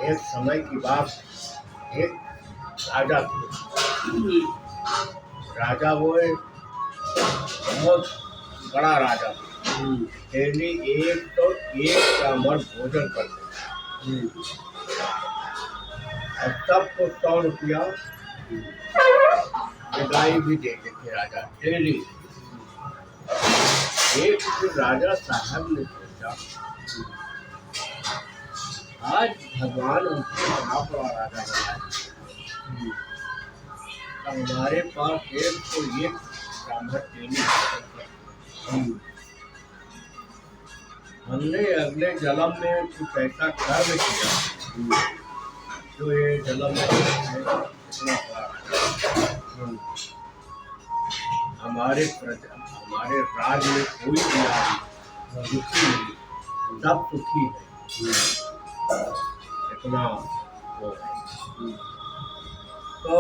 एक समय की बात, एक राजा थे। राजा वो बहुत बड़ा राजा था। डेली एक ब्राह्मण भोजन करते और सबको 100 रुपया गाय भी देते थे राजा डेली। एक दिन राजा साहब ने सोचा आज भगवान हमको बड़ा बड़ा राजा बनाए, हमारे पास एक तो एक ब्राह्मण डेली हमने अगले जन्म में कुछ ऐसा कर्म किया जो ये जन्म में इतना बड़ा हमारे राज्य में कोई भी दुखी नहीं, सब सुखी है, इतना वो है। तो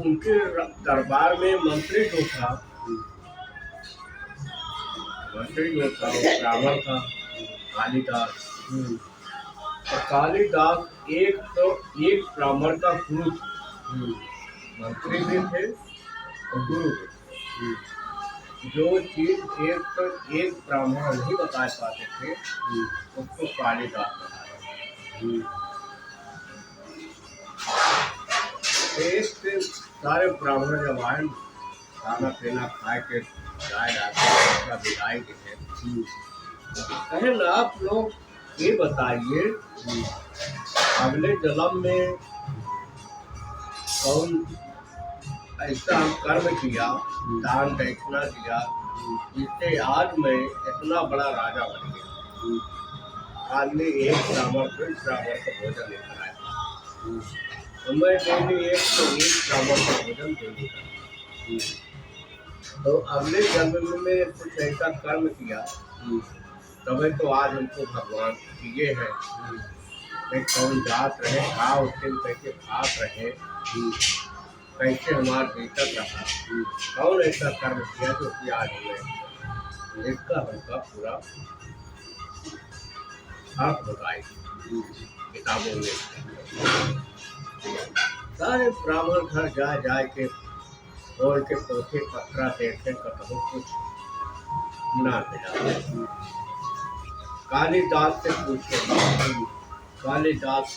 उनके दरबार में मंत्री जो था वो ब्राह्मण था कालिदास। तो कालिदास एक ब्राह्मण का गुरु थे, मंत्री भी थे और गुरु भी थे। जो चीज एक ब्राह्मण नहीं बता पाते थे उसको कालिदास बताया। एक सारे ब्राह्मण जब आए खाना पीना खाए के जाए विदाई के कहें आप लोग ये बताइए अगले जन्म में कौन ऐसा हम कर्म किया, दान दक्षिणा दिया जिससे आज मैं इतना बड़ा राजा बन गया। आज में एक ब्राह्मण को भोजन लेकर आया तो मैं डेली एक ब्राह्मण को भोजन दे देता। तो अगले जन्म में कुछ ऐसा कर्म किया तभी तो आज हमको भगवान दिए हैं। मैं कौन जात रहे, खा उसके कैसे खास रहे, कैसे हमारा बेहतर रहा, कौन ऐसा कर्म किया जो कि आज हमें इसका हमका पूरा हक बताई किताबों में। सारे ब्राह्मण घर जाए के बोल के पोथे पत्रा देखे कतहु कुछ ना मिला। कालिदास से पूछे, कालिदास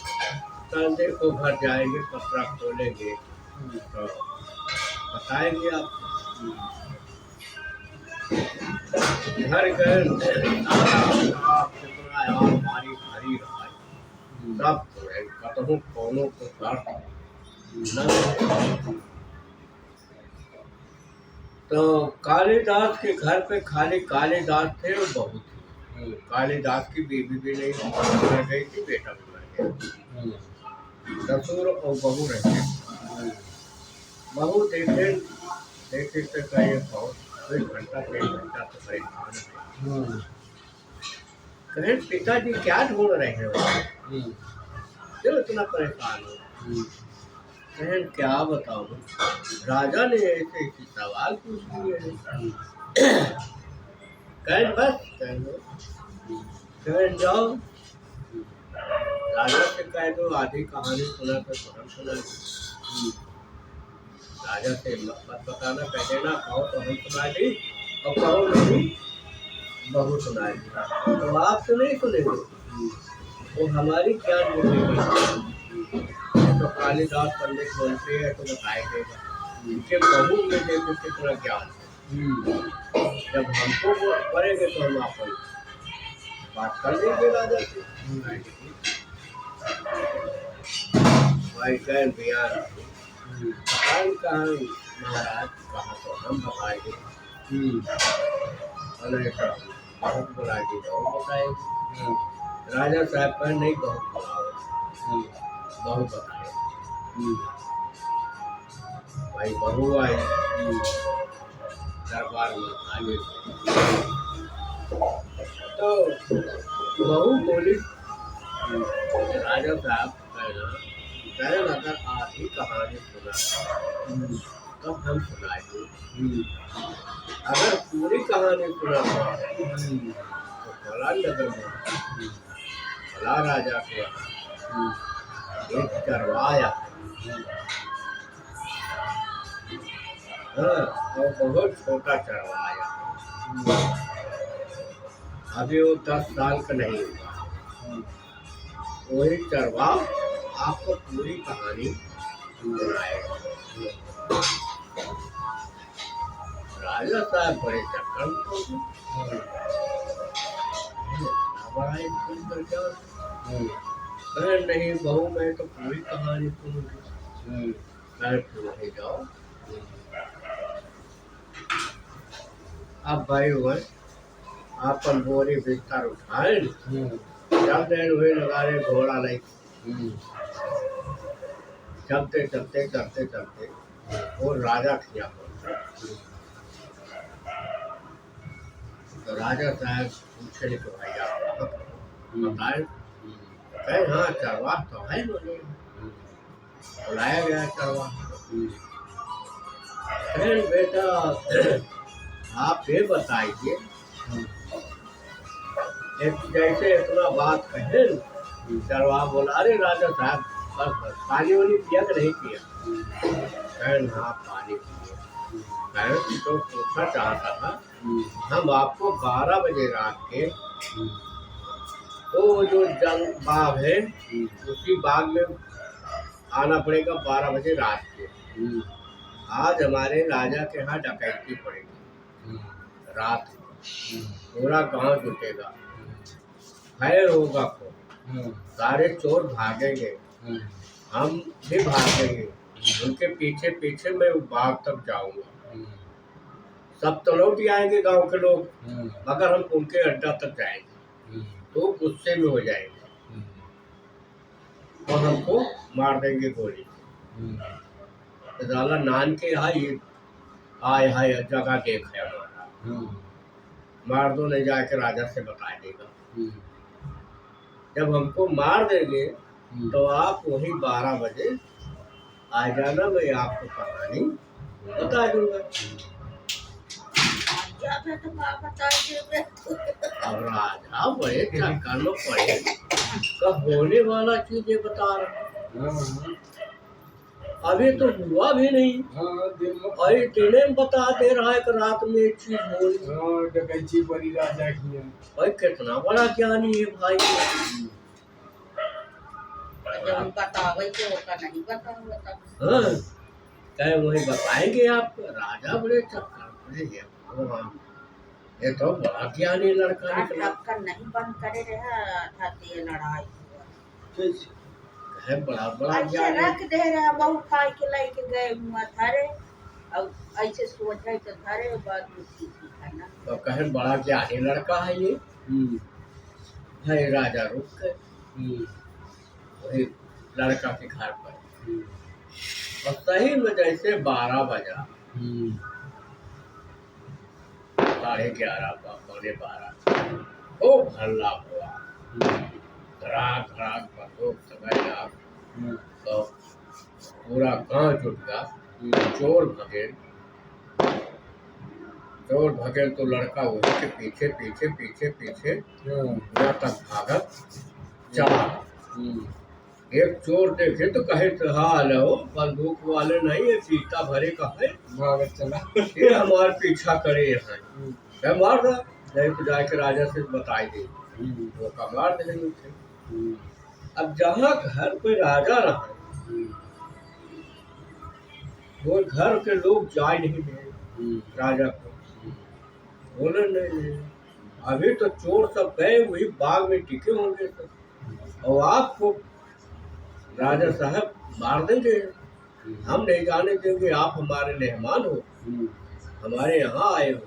कल देखो घर जाएंगे पत्रा खोलेंगे तो बताएंगे आप। घर गए हमारी हरी रहा सब कतहु कोनो को न। तो कालिदास के घर पे खाली कालिदास थे और बहू थी। कालिदास की बीवी भी नहीं मर गई थी, बेटा भी मर गया। ससुर और बहू रहते। बहू देखे तो कहे बहुत 1 घंटा 1 घंटा तो परेशान है। कहे पिताजी क्या ढूंढ रहे हो, क्यों इतना परेशान हो। कहें क्या बताऊं, राजा ने ऐसे सवाल पूछ दिए। कहें बस कहें जाओ राजा से कह दो आधी कहानी सुना तो हम सुना। राजा से मत बताना, कह देना कहो तो हम सुना दी और कहो नहीं बहू सुना दी। तो आप तो नहीं सुनेंगे, वो हमारी क्या ड्यूटी। तो कालिदास पंडित बोलते हैं तो बताए देगा उनके बहू में देखो कितना ज्ञान है। जब हमको वो करेंगे तो हम आप बात कर लेंगे राजा से। भाई कह भैया कहाँ महाराज कहाँ तो हम बताएंगे, बहुत बुलाएगी बहुत बताएगी। राजा साहब का नहीं बहुत बुलाओ बहुत बताए। भाई बहू आई दरबार में आगे तो बहू बोली राजा साहब कहना अगर आधी कहानी सुना तो हम सुनाएंगे, अगर पूरी कहानी सुना तो फला नगर में फला राजा के एक चरवाया, हाँ, और बहुत छोटा चरवाया, अभी वो 10 साल का नहीं हुआ। वही चरवा आपको पूरी कहानी सुनाएगा। राजा साहब बड़े चक्कर में पड़ गए। बड़ा ही सुंदर क्या कहे नहीं बहू, मैं तो पूरी कहानी सुनूंगी। कहे तुम नहीं जाओ। अब भाई हुए आपन बोरी बिस्तर उठाए, चलते हुए लगा रहे घोड़ा नहीं। चलते चलते चलते चलते वो राजा खिया पहुंचा। तो राजा साहब पूछे कि भाई आप बताए? कहे हाँ चरवाह तो है, बोले बुलाया गया चरवाह। कहे बेटा आप ये बताइए, एक जैसे इतना बात कहे। चरवाह बोला अरे राजा साहब बस बस पानी वानी पिया कि नहीं पिया? कहे हाँ पानी पिए। कहे तो पूछना चाहता था, हम आपको 12 बजे रात के वो जो जंग बाग है उसी बाग में आना पड़ेगा 12 बजे रात के। आज हमारे राजा के यहाँ डकैती पड़ेगी रात में, पूरा गांव जुटेगा, खैर होगा को सारे चोर भागेंगे, हम भी भागेंगे, उनके पीछे पीछे मैं बाग तक जाऊंगा। सब तो लौट आएंगे गांव के लोग, मगर हम उनके अड्डा तक जाएंगे तो गुस्से में हो जाएंगे और हमको मार देंगे गोली। तो साला नान के हाय हाय जगह देख है हमारा, मार दो नहीं, जाके राजा से बता देगा। जब हमको मार देंगे तो आप वही 12 बजे आ जाना, मैं आपको कहानी बता दूंगा। अब राजा बड़े चक्कर में पड़े, कब होने वाला चीज ये बता रहा, अभी तो हुआ भी नहीं। अरे तेने बता दे रहा है कि रात में एक चीज होगी। डकैती बड़ी राजा की है। भाई कितना बड़ा ज्ञानी है भाई। जब बतावे तो होगा नहीं बताऊंगा तब। हाँ, चाहे वही बताएंगे आपको। राजा बड़े चक्कर में है। ये तो बड़ा ज्ञानी लड़का निकला। ढक्कन नहीं बंद करे रहा था ये लड़ाई है, बड़ा बड़ा ज्ञानी रख दे रहा। बहुत खाई के लेके गए हुआ थारे, अब ऐसे सोच रहे तो थारे बाद में सीखी खाना। तो कहे बड़ा ज्ञानी लड़का है ये। है राजा रुक गए वही लड़का के घर पर, और सही में जैसे 12 बजा, 11:30 पौने 12 खूब हल्ला हुआ, धड़ाक धड़ाक बंदूक समय आग, तो पूरा गांव जुट गया। चोर भगे तो लड़का वही के पीछे पीछे पीछे पीछे यहाँ तक भागत चला। एक चोर देखे तो कहे हाल हो बंदूक वाले नहीं है, सीता भरे का है, भागत चला। ये हमारे पीछा करे यहाँ, मैं मार रहा नहीं तो जाके राजा से बताई दे, वो का मार देंगे थे। अब जहाँ घर पे राजा रहा वो घर के लोग जाए नहीं दे राजा को, बोले नहीं अभी तो चोर सब गए वही बाग में टिके होंगे सब, और आपको राजा साहब मार देंगे, हम नहीं जाने देंगे, आप हमारे मेहमान हो, हमारे यहाँ आए हो।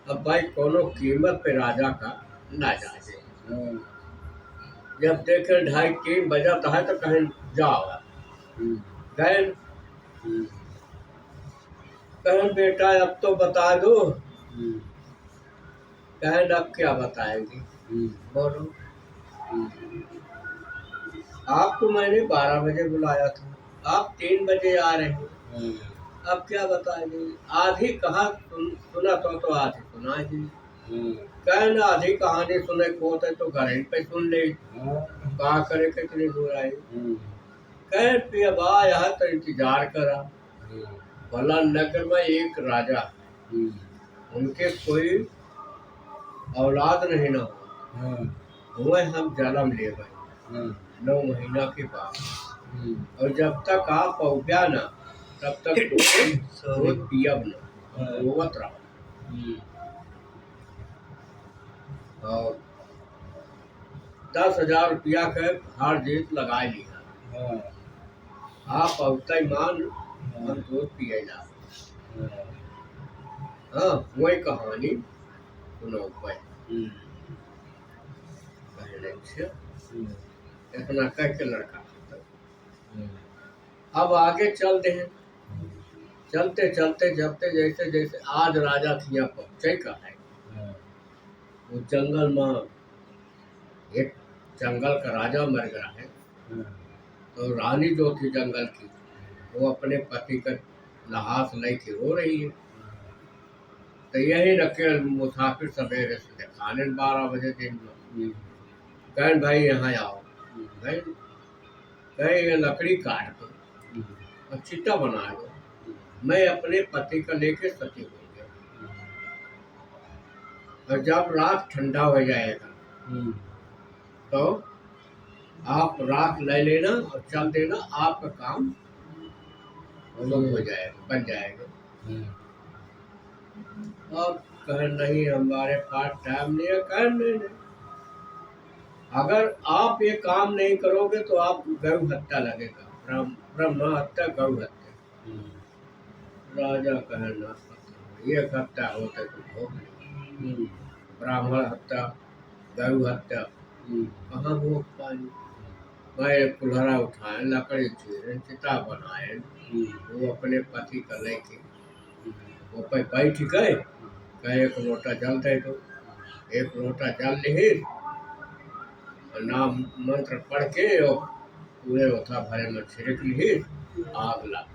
अब भाई कोनो कीमत पे राजा का ना जाए। जब देखे 2:30-3 बजाता है तो कहें जाओ गए, कहें बेटा अब तो बता दो, कहें अब क्या बताएंगे, बोलो आपको मैंने 12 बजे बुलाया था, आप 3 बजे आ रहे हो, अब क्या बताएंगे। आधी कहा सुना तो आधी सुना ही। कहना आधी कहानी सुने को तो घर पे सुन ले, हाँ, का करे कितनी दूर आई। कह पिया आया है तो इंतजार करा। भला नगर में एक राजा, उनके कोई औलाद नहीं ना हुए, हम जन्म ले गए 9 महीना के बाद। और जब तक आप पहुंचा ना तब तक दूध पियब ना, रोवत रहा। और 10,000 रुपया के हार जीत लगा लिया। आप पहुँचते मान हम दूध पिएला। हाँ वही कहानी सुनो पे पहले से इतना कह के लड़का अब आगे चलते हैं। चलते चलते चलते जैसे जैसे आज राजा थिया पहुंचे का है, वो जंगल में एक जंगल का राजा मर गया है। तो रानी जो थी जंगल की, वो अपने पति का लहास लेके रो रही है। तो यही रखे मुसाफिर सवेरे से दिखाने 12 बजे दिन में कहन भाई यहाँ आओ। कहे ये लकड़ी काट दो और चिता बना दो, मैं अपने पति का लेके सती हो गया। और जब रात ठंडा हो जाएगा तो आप राख ले लेना और चल देना, आपका काम हो जाएगा, बन जाएगा। अब कह नहीं हमारे पास टाइम नहीं है। कह नहीं, अगर आप ये काम नहीं करोगे तो आप गौ हत्या लगेगा, ब्रह्म हत्या गौ हत्या। राजा कहना ये हत्या होते तो भोग नहीं, ब्राह्मण हत्या गौ हत्या कहाँ भोग पाई। मैं कुल्हरा उठाए, लकड़ी चीरे, चिता बनाए, वो अपने पति का लेके वो पे बैठ गए। कहे एक लोटा जल दे दो। एक लोटा जल ले, नाम मंत्र पढ़ के और पूरे उठा भरे में छिड़क ली, आग लग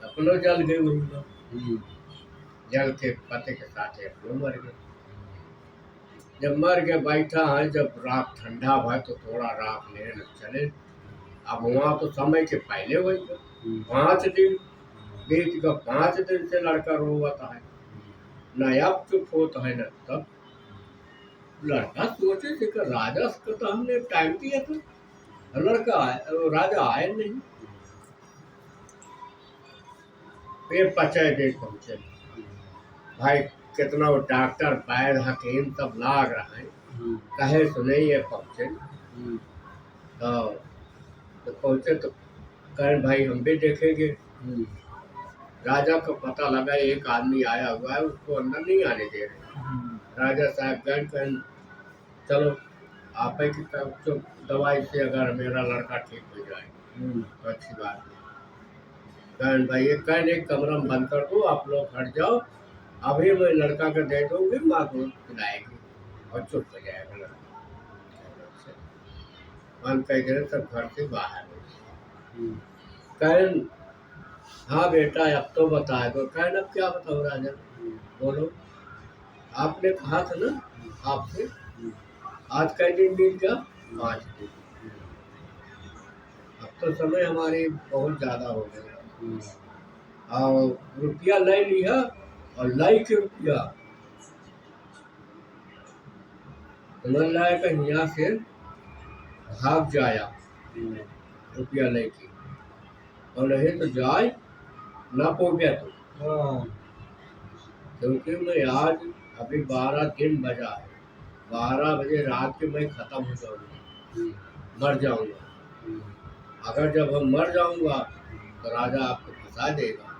अपनो जल गए। वही जल के पति के साथ अपनो मर गए। जब मर के बैठा है, जब रात ठंडा भाई तो थोड़ा रात लेने चले। अब वहाँ तो समय के पहले वही 5 दिन बीत का, 5 दिन से लड़का रोता है, न अब चुप होता है न तब। लड़का सोचे थे कि राजा को तो हमने टाइम दिया था, लड़का राजा आए नहीं। फिर 5 दिन पहुंचे भाई, कितना वो डॉक्टर वैद्य हकीम सब लाग रहा है, कहे सुने ये पहुंचे। तो पहुंचे तो कहें भाई हम भी देखेंगे। राजा को पता लगा एक आदमी आया हुआ है, उसको अंदर नहीं आने दे रहे। राजा साहब कहें चलो आप ही की दवाई से अगर मेरा लड़का ठीक हो जाए तो अच्छी बात है। कहें भाई ये कहें एक कमरा में बंद कर दो, आप लोग हट जाओ, अभी मैं लड़का को दे दूंगी, माँ को खिलाएगी और चुप हो जाएगा लड़का। बंद कर दे सब घर से बाहर। कहें हाँ बेटा अब तो बताए दो। कहें अब क्या बताओ राजा, बोलो। आपने कहा था ना आपसे, आज का दिन बीत गया 5 दिन। अब तो समय हमारी बहुत ज्यादा हो गया और रुपया ले लिया और लाई के रुपया समझ लाया कि यहाँ से भाग जाया रुपया लेके, और नहीं तो जाए ना पहुंचा तो। क्योंकि मैं आज अभी 12 दिन बजा है, 12 बजे रात के मैं खत्म हो जाऊंगा, मर जाऊंगा। अगर जब हम मर जाऊंगा तो राजा आपको फंसा देगा।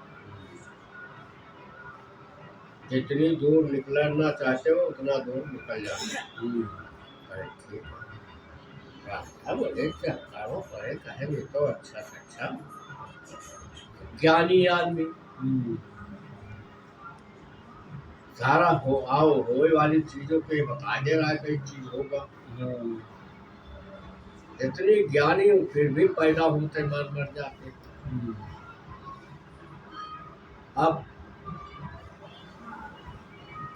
जितनी दूर निकलना चाहते हो उतना दूर निकल जाओ। राजा बोले करो पढ़े कहे नहीं तो अच्छा से अच्छा ज्ञानी आदमी, सारा हो आओ होए वाली चीजों पे बता दे रहा है कई चीज होगा। इतनी ज्ञानी फिर भी पैदा होते मर जाते। अब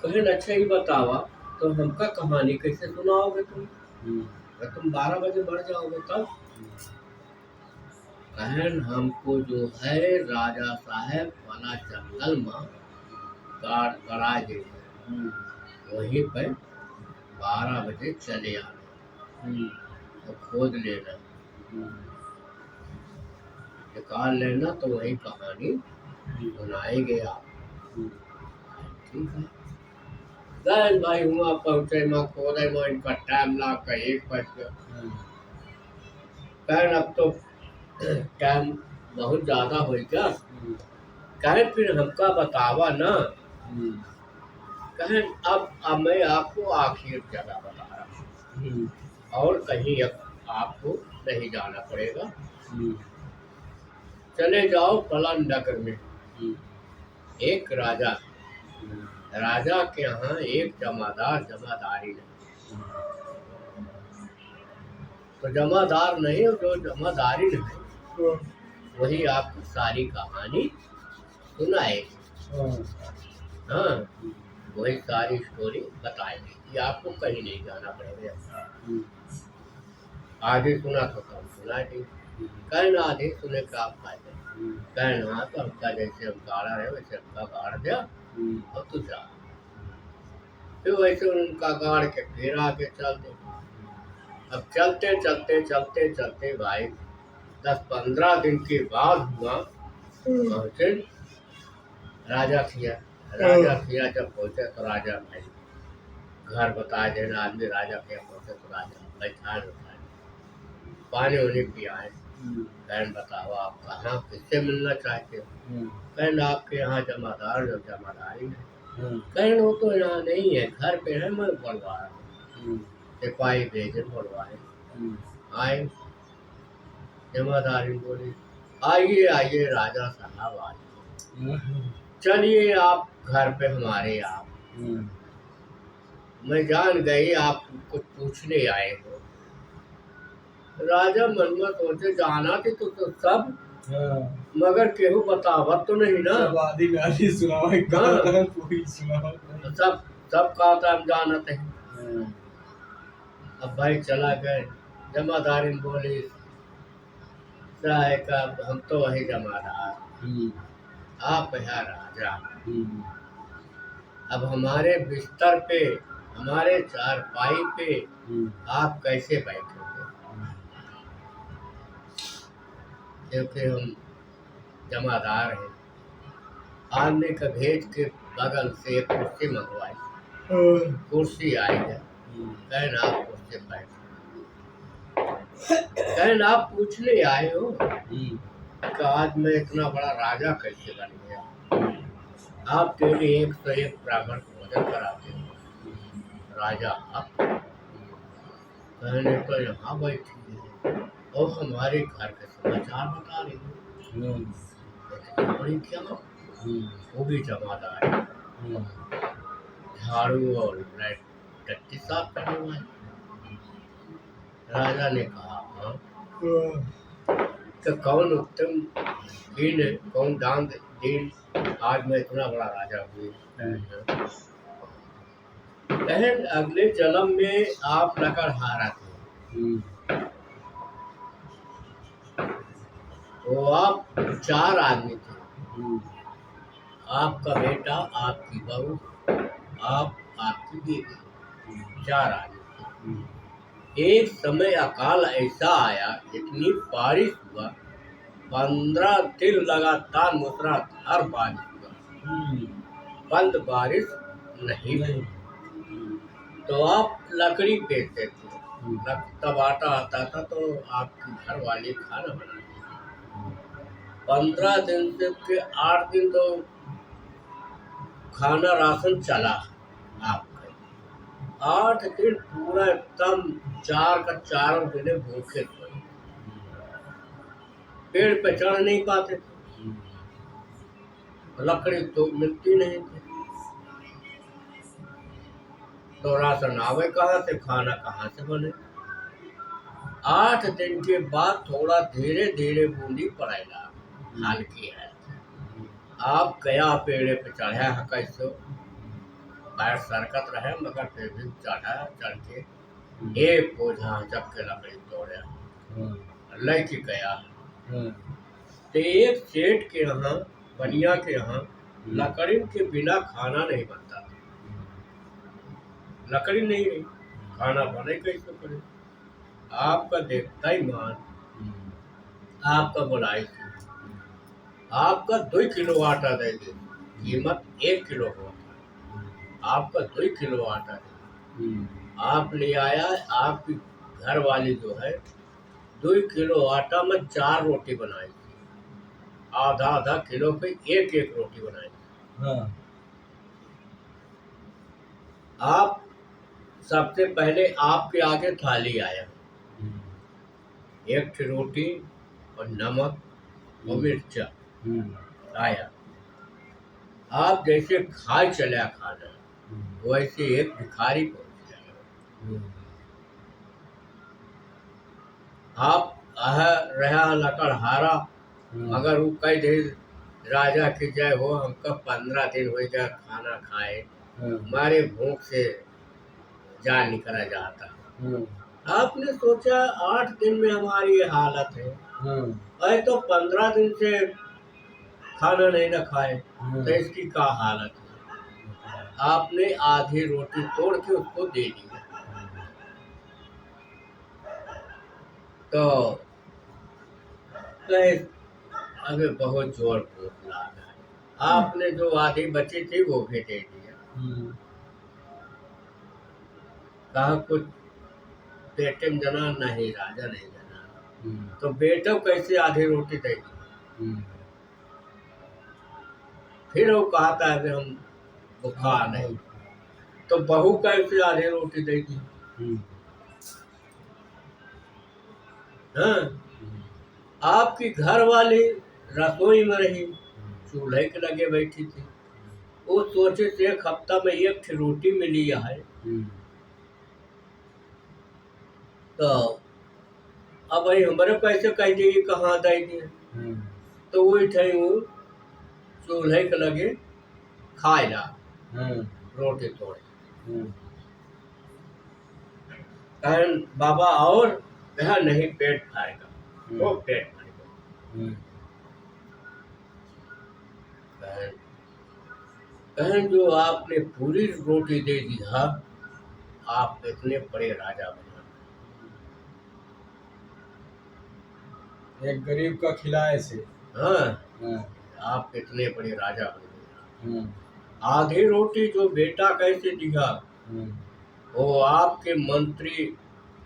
कहे अच्छा ही बतावा, तो हमका कहानी कैसे सुनाओगे तुम? अगर तुम 12 बजे मर जाओगे तब? कहन हमको जो है राजा साहब वाला जंगल में करा दे, वहीं पर 12 बजे चले आना और खोद लेना, निकाल लेना, तो वही कहानी सुनाएंगे आप। ठीक है। गए भाई हुआ पहुंचे मैं खोदे में इनका टाइम ला कर 1 बज गया। कहन अब तो टाइम बहुत ज्यादा हो गया, कहे फिर हमका बतावा ना। कहे अब मैं आपको आखिर जगह बता रहा हूँ, और कहीं अब आपको नहीं जाना पड़ेगा। चले जाओ फलान नगर में, एक राजा के यहाँ एक जमादार जमादारी नहीं, तो जमादार नहीं, जो जमादारी नहीं वही आपको सारी कहानी सुनाएगी। हाँ, वही सारी स्टोरी बताएगी, कि आपको कहीं नहीं जाना पड़ेगा। आगे सुना तो कम सुना दी, कहना आधे सुने का आप फायदे। कहना हाँ, तो हमका जैसे हम गाड़ा रहे वैसे हमका गाड़ दिया और तू जा। फिर वैसे उनका गाड़ के फिर आगे चल दे। अब चलते चलते चलते चलते भाई 10-15 दिन के बाद हुआ पहुंचे राजा खिया। जब पहुंचे तो राजा भाई घर बता देना, आदमी राजा खिया पहुंचे तो राजा बैठा पानी उन्हें पियाए। कहन बताओ आप कहाँ किससे मिलना चाहते हो? कहन आपके यहाँ जमादार जो जमादारी है। कहन वो तो यहाँ नहीं है, घर पे है, मैं बोलवा रहा हूँ, सिपाही भेजे बोलवाए। आए जमादारी बोली आइए आइए राजा साहब आइए, चलिए आप घर पे हमारे आप। मैं जान गई आप कुछ पूछने आए हो। राजा मन में सोचे जाना थी तो सब, मगर केहू बतावत तो नहीं ना। सब कहा था हम जाना थे। अब भाई चला गए, जमादारी बोली साहब हम तो वही जमादार, आप है राजा। अब हमारे बिस्तर पे, हमारे चारपाई पे आप कैसे बैठोगे? क्योंकि हम जमादार हैं। आदमी का भेज के बगल से एक कुर्सी मंगवाई, कुर्सी आई है। कहना आप कुर्सी बैठ, कहना आप पूछने आए हो कि आज मैं इतना बड़ा राजा कैसे बन गया? आपके लिए 101 ब्राह्मण को भोजन कराते हो राजा आप। कहने तो यहाँ बैठी है और हमारे घर के समाचार बता रही हो, बड़ी क्या वो भी जमादार है, झाड़ू और टट्टी साफ करने वाले। राजा ने कहा हाँ, तो कौन उत्तम दिन, कौन दान दिन आज मैं इतना बड़ा राजा हुई? कहन अगले जन्म में आप लकड़हारा थे, तो आप 4 आदमी थे, आपका बेटा, आपकी बहू, आप, आपकी बेटी, 4 आदमी थे। एक समय अकाल ऐसा आया, इतनी बारिश हुआ, 15 दिन लगातार मूसलाधार बारिश हुआ, बंद बारिश नहीं हुई। तो आप लकड़ी बेचते थे, तब आटा आता था तो आपकी घर वाली खाना बनाती थी। 15 दिन से 8 दिन तो खाना राशन चला आपका, 8 दिन पूरा एकदम 4 का 4 दिन भूखे सोए, पेड़ पे चढ़ नहीं पाते थे, लकड़ी तो मिलती नहीं थी, तो राशन आवे कहाँ से, खाना कहाँ से बने? 8 दिन के बाद थोड़ा धीरे धीरे बूंदी पड़ेगा, हल्की है। आप गया पेड़े पे चढ़ा है कैसे? पैर सरकत रहे मगर फिर भी चढ़ के एक बोझा जब के लकड़ी तोड़े लैके गया। तो एक सेठ के यहाँ बनिया के यहाँ लकड़ी के बिना खाना नहीं बनता था। लकड़ी नहीं रही, खाना बने कैसे करे। आपका देखता ही मान, आपका बुलाई आपका 2 किलो आटा दे दे, कीमत 1 किलो होता, आपका 2 किलो आटा दे। आप ले आया, आपकी घर वाली जो है 2 किलो आटा में 4 रोटी बनाई थी, आधा आधा किलो पे 1 रोटी बनाई थी। आप सबसे पहले आपके आगे थाली आया, 1 रोटी और नमक और मिर्चा आया। आप जैसे खाए चला खाना, वैसे एक भिखारी पहुंच गया। आप रहा लकड़हारा, अगर वो कह दे राजा की जय हो, हमका 15 दिन हो गया खाना खाए, हमारे भूख से जान निकला जाता। आपने सोचा 8 दिन में हमारी ये हालत है, अरे तो 15 दिन से खाना नहीं न खाए तो इसकी क्या हालत है। आपने आधी रोटी तोड़ के उसको दे दी। तो अबे बहुत जोर भूख लगा है, आपने जो आधी बची थी वो भी दे दिया। कहा कुछ बेटे में जना नहीं, राजा नहीं जना। तो बेटा कैसे आधी रोटी देगी। फिर वो कहता है कि हम बुखार नहीं, तो बहू कैसे आधी रोटी देगी। हाँ, आपकी घर वाली रसोई में रही, चूल्हे के लगे बैठी थी। वो सोचे से 1 हफ्ता में 1 रोटी मिली है, तो अब भाई हमारे पैसे कह दिए कहाँ देंगे। तो वो चूल्हे के लगे खाए ला रोटी तोड़े। कहन बाबा और कहा नहीं, पेट खाएगा, वो पेट खाएगा। कहन जो आपने पूरी रोटी दे दी है, आप इतने बड़े राजा बना, एक गरीब का खिलाए से। हाँ, आप इतने बड़े राजा बने। आधी रोटी जो बेटा कैसे दिया, वो आपके मंत्री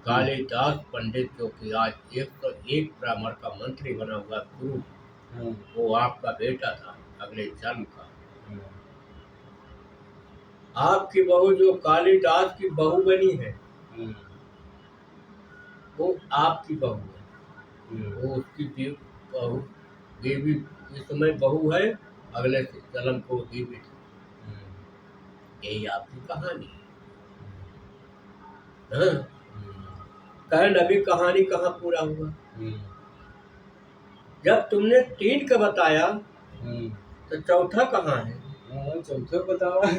कालिदास पंडित, जो कि आज 101 ब्राह्मण का मंत्री बना हुआ गुरु, वो आपका बेटा था अगले जन्म का। आपकी बहू जो कालिदास की बहू बनी है, वो आपकी बहू है, वो उसकी बहू देवी इस समय बहू है, अगले जन्म को देवी थी। यही आपकी कहानी है। हाँ, कहन अभी कहानी कहाँ पूरा हुआ। जब तुमने 3 का बताया तो चौथा कहाँ है। चौथा बतावा।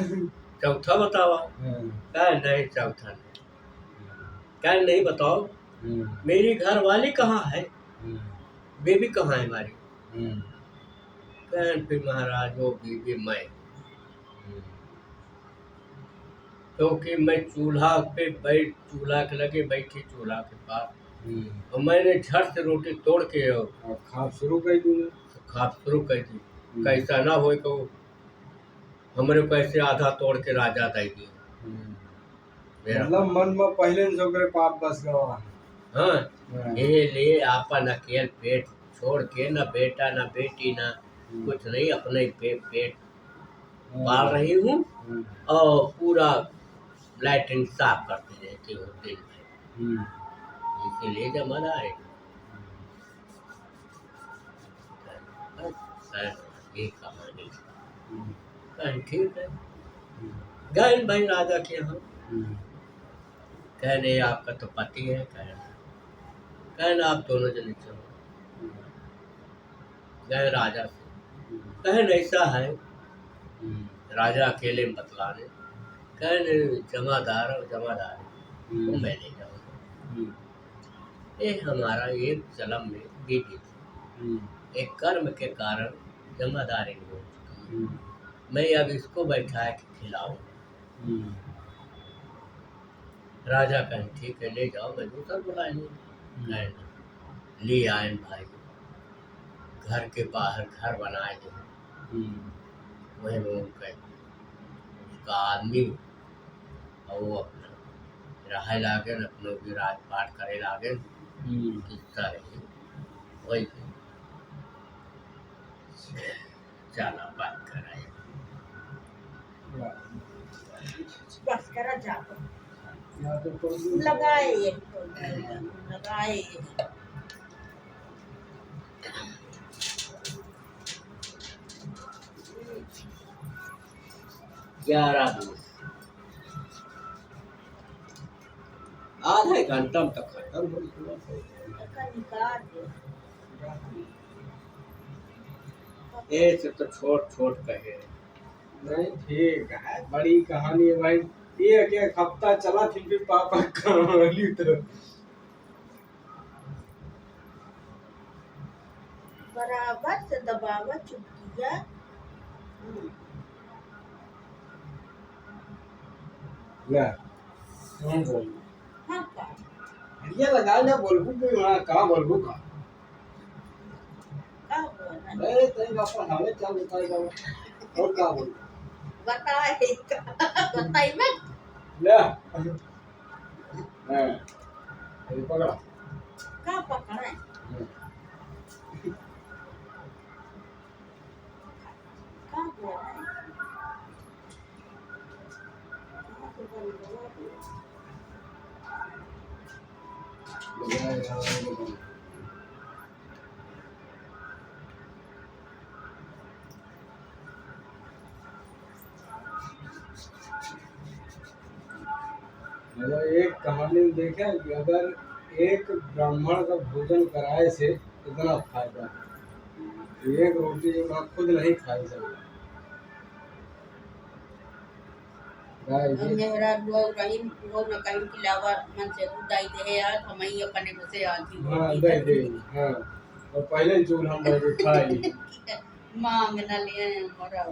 चौथा बतावा। कह नहीं, चौथा नहीं। कह नहीं बताओ, मेरी घर वाली कहाँ है, बेबी कहाँ है हमारी। कहन फिर महाराज वो बीबी मैं, क्योंकि मैं चूल्हा के लगे बैठी, चूल्हा के पास, और मैंने झट से रोटी तोड़ के और खाप शुरू कर दी। कैसा ना हो तो हमारे पैसे आधा तोड़ के राजा दे दिए। मतलब मन में पहले से पाप बस गवा। हाँ, ये ले आपन अकेल पेट छोड़ के, न बेटा न बेटी न कुछ नहीं, अपने पेट पाल रही हूँ और पूरा लैट्रिन साफ करती रहती हूँ दिन में, इसीलिए जमाना है। ये कहानी ठीक है। गए भाई राजा के यहाँ, कहने आपका तो पति है, कहना आप दोनों जने चलो। गए राजा से, कहन ऐसा है, राजा अकेले बतलाने। कहने जमादार और जमादार तो मैं ले जाऊँगा। ये हमारा एक जन्म में बीती थी, एक कर्म के कारण जमादारी नहीं हो चुकी। मैं अब इसको बैठा के खिलाऊँ। राजा कहें ठीक है ले जाओ, मैं दूसरा बुला लूँगा। ले आए भाई, घर के बाहर घर बनाए थे, वही में उसका आदमी और वो अपना रहे लागे, अपनों की राजपाट करे लागे, किस्सा रही वही चला बात कराए। बस करा जाओ लगाए ये लगाए ये। 11 दिन आधे घंटा तक खत्म हो गया। निकाल दो। ऐसे तो छोट छोट कहे नहीं ठीक है, बड़ी कहानी है भाई। ये एक हफ्ता चला थी फिर पापा कहानी तो बराबर से दबावा चुटकिया। ले कौन बोल हाँ का ये लगा ले बोलबू कोई वहां का बोलबू का बोला अरे तेरे बापा हमें चल बताएगा और का बोल बताए बताई मत ले हां ये पकड़ा का पकड़ा है का बोला है मतलब एक कहानी में देखा कि अगर एक ब्राह्मण का भोजन कराए से इतना फायदा, एक रोटी जो मैं खुद नहीं खाई सकता। मेरा लोग रहीम वो न कहीं की लावा मन से उदाई दे यार हम ही अपने को से आती हाँ दे दे हाँ, और पहले चूल हम बैठे खाई मांग न लिए मोरा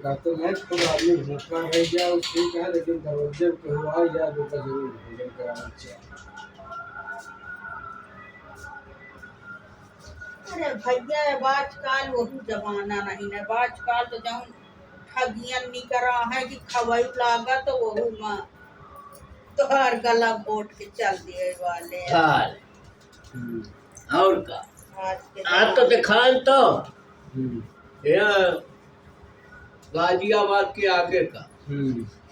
कहते मैं खुद आदमी भूखा रह गया वो ठीक है, लेकिन दरवाजे पे हुआ या दो का जरूर भोजन कराना चाहिए। अरे भैया आजकल वही जमाना नहीं है, आजकल तो जब ठगियन नहीं करा है कि खवाई लागा तो वही माँ तो हर गला घोट के चल दिए वाले हाल और का आज तो आज दिखान तो यहाँ गाजियाबाद के आगे का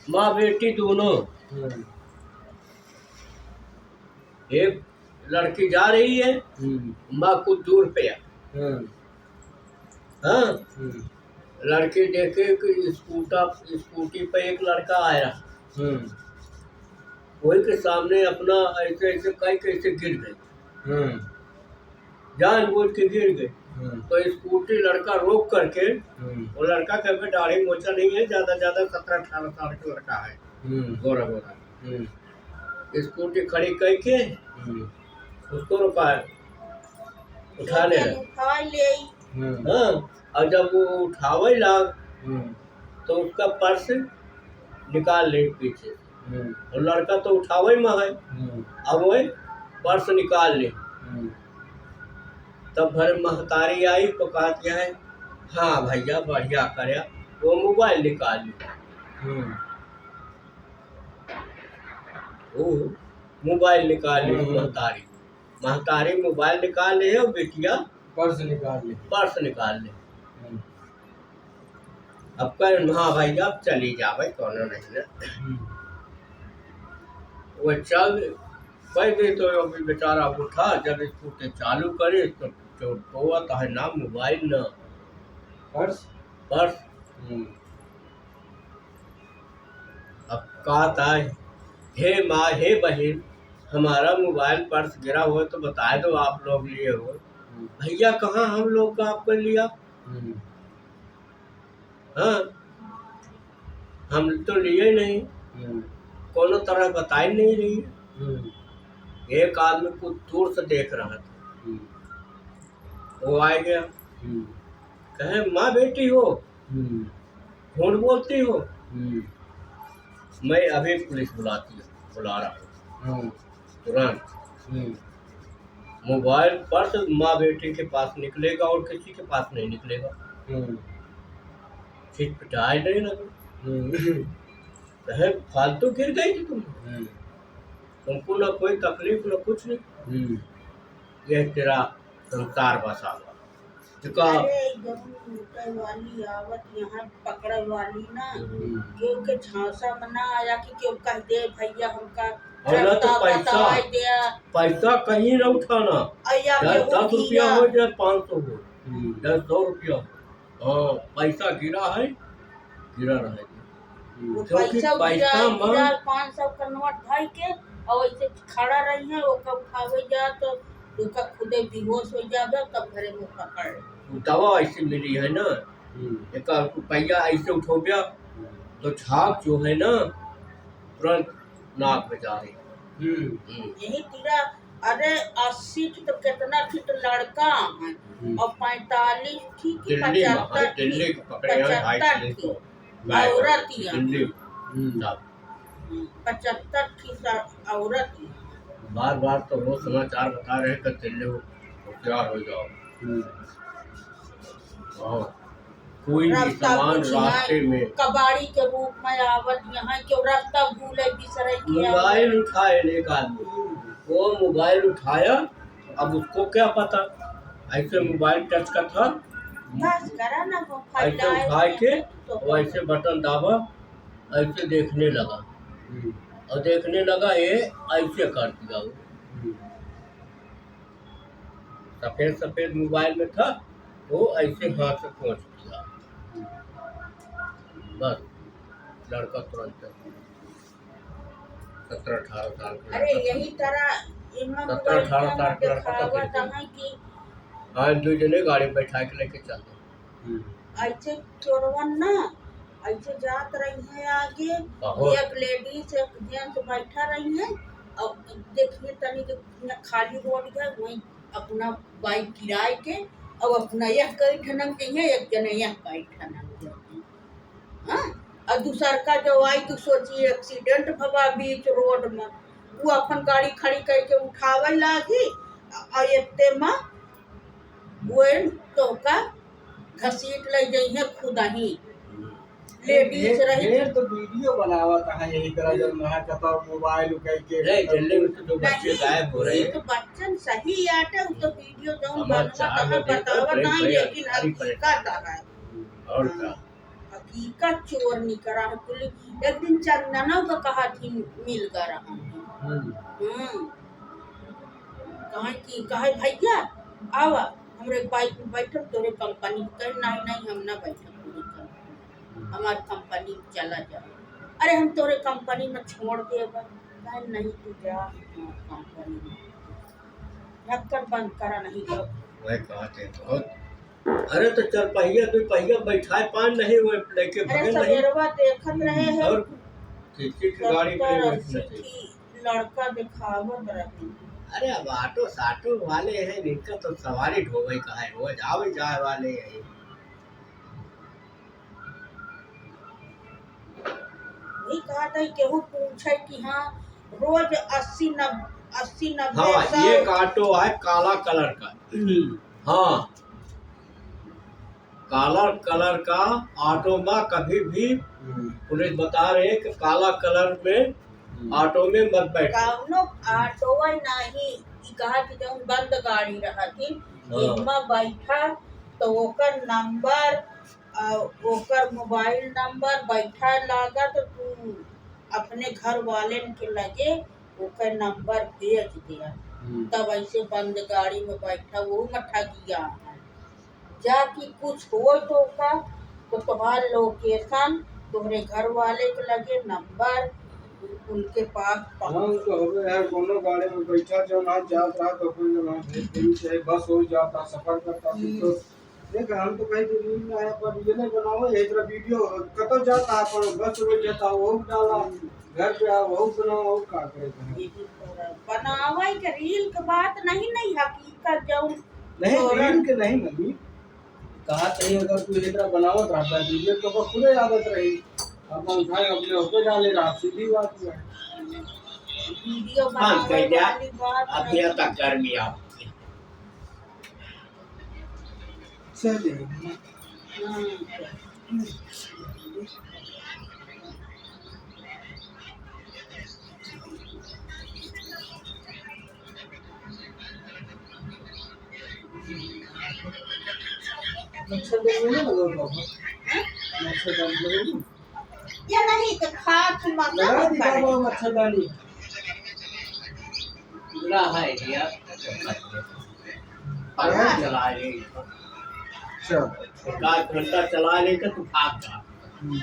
माँ बेटी दोनों, एक लड़की जा रही है, माँ कुछ दूर पे है। हाँ लड़की देखे कि स्कूटी पे एक लड़का आया, वही के सामने अपना ऐसे ऐसे कई कैसे गिर गई, जानबूझ के गिर गई। तो स्कूटी लड़का रोक करके, वो लड़का कभी दाढ़ी मोचा नहीं है, ज्यादा 17-18 साल का लड़का है, गोरा गोरा। स्कूटी खड़ी करके उसको रुकाया, उठाने उठा ले हाँ, और जब वो उठावे लाग तो उसका पर्स निकाल ले पीछे, और लड़का तो उठावे में है, अब वो पर्स निकाल ले। तब भर महतारी आई तो कहती है हाँ भैया बढ़िया करे, वो मोबाइल निकाल ली, वो मोबाइल निकाल ली महतारी मोबाइल निकाल ले और बेटिया पर्स निकाल ले। अब कह हाँ भाई अब चली जावे कौन नहीं ना, वो चल कह दे तो अभी बेचारा उठा, जब स्कूटी चालू करे तो तो है ना मोबाइल ना पर्स। अब कहता है हे माँ हे बहन, हमारा मोबाइल पर्स गिरा हुआ तो बता दो आप लोग लिए हो। भैया कहाँ हम लोग का आपको लिया, हाँ हम तो लिए नहीं, कोनो तरह बताई नहीं रही। एक आदमी को दूर से देख रहा था, वो आ गया, कहे माँ बेटी हो, झूठ बोलती हो, मैं अभी पुलिस बुला रहा हूँ तुरंत। मोबाइल पर्स माँ बेटी के पास निकलेगा और किसी के पास नहीं निकलेगा। फिर पिटाई नहीं लगी, कहे फालतू गिर गई थी तुमको ना कोई तकलीफ ना कुछ नहीं, ये तेरा संसार बसा हुआ। अरे जब लूटे वाली आवत यहाँ पकड़े वाली ना, केहू के झांसा में ना आया कि केहू कह दे भैया हमका और तो बताए दिया, पैसा कहीं न उठाना, अया चाहे केहू 10 रुपया हो चाहे 500 हो, चाहे 100 रुपया हो, हाँ पैसा गिरा है, गिरा रहेगा। वो क्योंकि पैसा पैसा गिरा 500 का नोट भाई के और ऐसे खड़ा रही है, ओका उठावे जा तो ओका खुदे बेहोश हो जाबे, तब घरे में पकड़ दवा ऐसे मिली है ना, एक रुपया ऐसे उठो गया तो छाप जो है ना तुरंत नाक में जा रही। यही तेरा। अरे 80 तो कितना फीट लड़का है और 45 थी कि 75 दिल्ली पकड़े हैं 250 थी औरत, 75 थी औरत। बार बार तो वो समाचार बता रहे कि दिल्ली होशियार हो जाओ, कोई भी सामान रास्ते में कबाड़ी के रूप में आवत यहाँ के रास्ता भूले बिसरे मोबाइल उठाए एक आदमी, वो मोबाइल उठाया, अब उसको क्या पता ऐसे मोबाइल टच का था, बस करा ना ऐसे उठा के वैसे बटन दाबा, ऐसे देखने लगा और देखने लगा ये ऐसे कर दिया, वो सफेद सफेद मोबाइल में था, वो ऐसे हाथ से पहुंच दिया, बस लड़का तुरंत 17-18 साल का। अरे यही तरह 17-18 साल का लड़का था कि हाँ, 2 जने गाड़ी में बैठा के लेके चलते, ऐसे चोरवन ना ऐसे जात रही है आगे, एक लेडीज एक जेंट्स बैठा रही है और देखिए तनी के खाली रोड है, वहीं अपना बाइक किराए के और अपना यह कई ठनक के है, एक जने यह कई ठनक हाँ, और दूसर का जो आई तो सोची एक्सीडेंट भवा बीच रोड में, वो अपन गाड़ी खड़ी करके उठावे लागी और इतने में वो तो का घसीट ले गई है खुद ही लेडीज रही तो वीडियो बनावत है यही तरह जब नहा कता मोबाइल उठाई के नहीं दिल्ली में तो बच्चे गायब हो रहे हैं, तो बच्चन सही आटे तो वीडियो जौन समाचार में बनवा देखा बतावा नहीं, लेकिन हकीकत है और क्या हकीकत चोर नहीं करा है पुलिस। एक दिन चंदना को कहा थी मिल कर रहा कहे भैया आवा हमरे बाइक में बैठो तोरे कंपनी कर, नहीं नहीं हम ना बैठो हमारी कंपनी में चला जा, अरे हम तोरे कंपनी में छोड़ देगा, नहीं तू जा कंपनी में ढक्कन बंद करा नहीं तो वही कहते तो अरे तो 4 पहिया 2 पहिया बैठाए पान नहीं वो लेके अरे भगे नहीं, सवेरवा देखत रहे हैं और किसी की गाड़ी पे बैठना चाहिए, लड़का दिखावत रहे। अरे अब ऑटो साटो वाले हैं, इनका तो सवारी ढोवे का है, रोज आवे जाए वाले हैं, वही कहा था केहू पूछे कि हाँ रोज 80-90 हाँ 100 ये ऑटो है काला कलर का, हाँ काला कलर का ऑटो में कभी भी पुलिस बता रहे हैं कि काला कलर में ऑटो में मत बैठ, कौनो ऑटो नहीं कहा कि जब बंद गाड़ी रहा थी इसमें बैठा तो ओकर नंबर ओकर मोबाइल नंबर बैठा लागा तो तू अपने घर वाले के लगे ओकर नंबर भेज दिया, तब ऐसे बंद गाड़ी में बैठा वो मठा गया जाकि कुछ हो तो तुम्हार लोकेशन तुम्हारे घर वाले के लगे नंबर उनके पास हाँ तो हमें यार कोनो गाड़ी में बैठा जो ना जात रहा तो कोई ना दिन से बस हो जाता सफर करता तो देख हम तो कहीं दिन में आया पर ये नहीं बनाओ ये तरह वीडियो कतो जाता है पर बस हो जाता वो डाला घर पे आ वो बनाओ वो का करे बनावे के रील के बात नहीं नहीं हकीकत जो नहीं रील के नहीं मम्मी कहा चाहिए अगर तू ये तरह बनावत रहता है वीडियो तो खुद ही आदत रही अपन खाए अपने ऊपर डाले रहा सीधी बात है वीडियो हाँ बनावे कह दिया वाली बात अभी नहीं। तक गर्मी आ चलिए हाँ, मच्छरदानी नहीं लगा बाबा मच्छरदानी या नहीं तो खाट लगा मत दी बाबा करे मच्छरदानी पूरा है यार पढ़ा चला ले अच्छा 4 घंटा चला ले तो भाग जा हम्म।